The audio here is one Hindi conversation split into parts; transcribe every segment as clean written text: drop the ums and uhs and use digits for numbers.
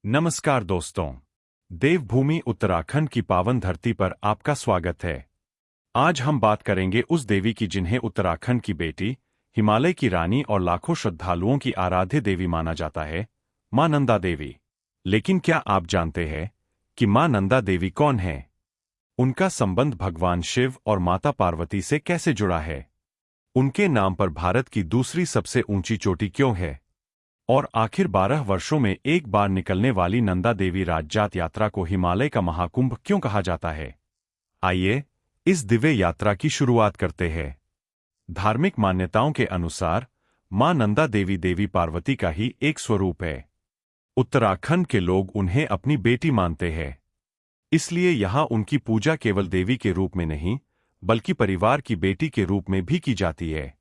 नमस्कार दोस्तों। देवभूमि उत्तराखंड की पावन धरती पर आपका स्वागत है। आज हम बात करेंगे उस देवी की जिन्हें उत्तराखंड की बेटी, हिमालय की रानी और लाखों श्रद्धालुओं की आराध्य देवी माना जाता है, मां नंदा देवी। लेकिन क्या आप जानते हैं कि मां नंदा देवी कौन है? उनका संबंध भगवान शिव और माता पार्वती से कैसे जुड़ा है? उनके नाम पर भारत की दूसरी सबसे ऊंची चोटी क्यों है? और आखिर 12 वर्षों में एक बार निकलने वाली नंदा देवी राजजात यात्रा को हिमालय का महाकुंभ क्यों कहा जाता है? आइए इस दिव्य यात्रा की शुरुआत करते हैं। धार्मिक मान्यताओं के अनुसार मां नंदा देवी देवी पार्वती का ही एक स्वरूप है। उत्तराखंड के लोग उन्हें अपनी बेटी मानते हैं। इसलिए यहां उनकी पूजा केवल देवी के रूप में नहीं, बल्कि परिवार की बेटी के रूप में भी की जाती है।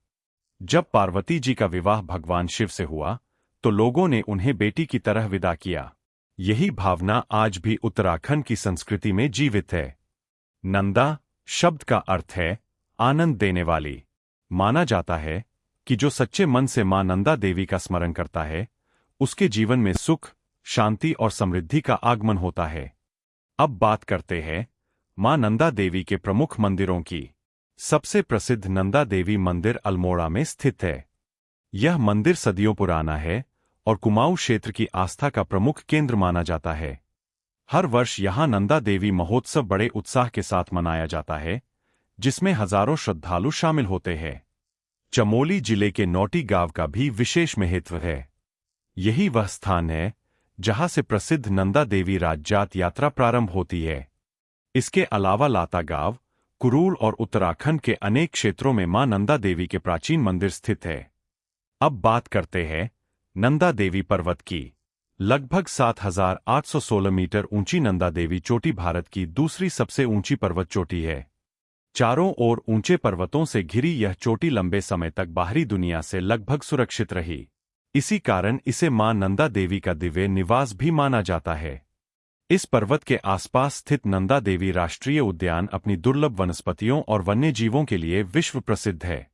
जब पार्वती जी का विवाह भगवान शिव से हुआ, तो लोगों ने उन्हें बेटी की तरह विदा किया। यही भावना आज भी उत्तराखंड की संस्कृति में जीवित है। नंदा शब्द का अर्थ है आनंद देने वाली। माना जाता है कि जो सच्चे मन से मां नंदा देवी का स्मरण करता है, उसके जीवन में सुख, शांति और समृद्धि का आगमन होता है। अब बात करते हैं मां नंदा देवी के प्रमुख मंदिरों की। सबसे प्रसिद्ध नंदा देवी मंदिर अल्मोड़ा में स्थित है। यह मंदिर सदियों पुराना है और कुमाऊं क्षेत्र की आस्था का प्रमुख केंद्र माना जाता है। हर वर्ष यहां नंदा देवी महोत्सव बड़े उत्साह के साथ मनाया जाता है, जिसमें हजारों श्रद्धालु शामिल होते हैं। चमोली जिले के नौटी गांव का भी विशेष महत्व है। यही वह स्थान है जहां से प्रसिद्ध नंदा देवी राजजात यात्रा प्रारंभ होती है। इसके अलावा लाता गांव, कुरूल और उत्तराखंड के अनेक क्षेत्रों में मां नंदा देवी के प्राचीन मंदिर स्थित है। अब बात करते हैं नंदा देवी पर्वत की। लगभग 7,816 मीटर ऊंची नंदा देवी चोटी भारत की दूसरी सबसे ऊंची पर्वत चोटी है। चारों ओर ऊंचे पर्वतों से घिरी यह चोटी लंबे समय तक बाहरी दुनिया से लगभग सुरक्षित रही। इसी कारण इसे मां नंदा देवी का दिव्य निवास भी माना जाता है। इस पर्वत के आसपास स्थित नंदा देवी राष्ट्रीय उद्यान अपनी दुर्लभ वनस्पतियों और वन्य जीवों के लिए विश्व प्रसिद्ध है।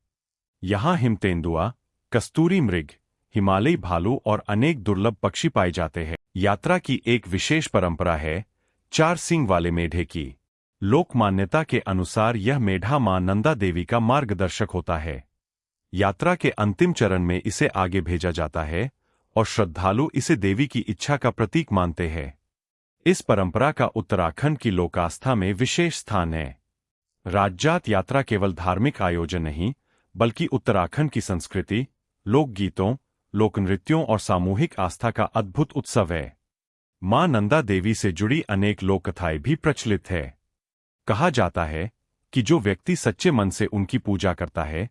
यहां हिम तेंदुआ, कस्तूरी मृग, हिमालयी भालू और अनेक दुर्लभ पक्षी पाए जाते हैं। यात्रा की एक विशेष परंपरा है 4 सींग वाले मेढे की। लोक मान्यता के अनुसार यह मेढा मां नंदा देवी का मार्गदर्शक होता है। यात्रा के अंतिम चरण में इसे आगे भेजा जाता है और श्रद्धालु इसे देवी की इच्छा का प्रतीक मानते हैं। इस परंपरा का उत्तराखंड की लोकास्था में विशेष स्थान है। राजजात यात्रा केवल धार्मिक आयोजन नहीं, बल्कि उत्तराखंड की संस्कृति, लोकगीतों, लोकनृत्यों और सामूहिक आस्था का अद्भुत उत्सव है। मां नंदा देवी से जुड़ी अनेक लोक कथाएं भी प्रचलित है। कहा जाता है कि जो व्यक्ति सच्चे मन से उनकी पूजा करता है,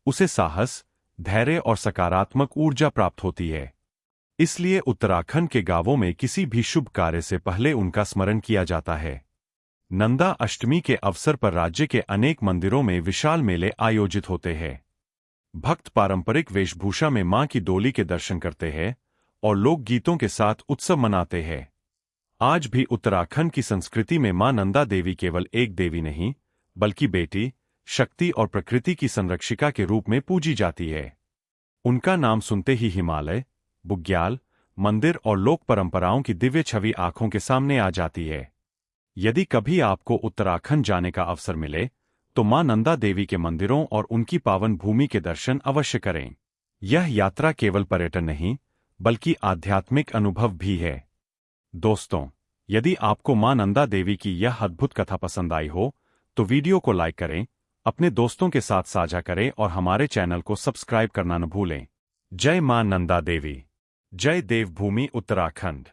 उसे साहस, धैर्य और सकारात्मक ऊर्जा प्राप्त होती है। इसलिए उत्तराखंड के गांवों में किसी भी शुभ कार्य से पहले उनका स्मरण किया जाता है। नंदा अष्टमी के अवसर पर राज्य के अनेक मंदिरों में विशाल मेले आयोजित होते हैं। भक्त पारंपरिक वेशभूषा में मां की डोली के दर्शन करते हैं और लोकगीतों के साथ उत्सव मनाते हैं। आज भी उत्तराखंड की संस्कृति में मां नंदा देवी केवल एक देवी नहीं, बल्कि बेटी, शक्ति और प्रकृति की संरक्षिका के रूप में पूजी जाती है। उनका नाम सुनते ही हिमालय, बुग्याल, मंदिर और लोक परंपराओं की दिव्य छवि आंखों के सामने आ जाती है। यदि कभी आपको उत्तराखंड जाने का अवसर मिले, तो मां नंदा देवी के मंदिरों और उनकी पावन भूमि के दर्शन अवश्य करें। यह यात्रा केवल पर्यटन नहीं, बल्कि आध्यात्मिक अनुभव भी है। दोस्तों, यदि आपको मां नंदा देवी की यह अद्भुत कथा पसंद आई हो, तो वीडियो को लाइक करें, अपने दोस्तों के साथ साझा करें और हमारे चैनल को सब्सक्राइब करना न भूलें। जय मां नंदा देवी। जय देवभूमि उत्तराखंड।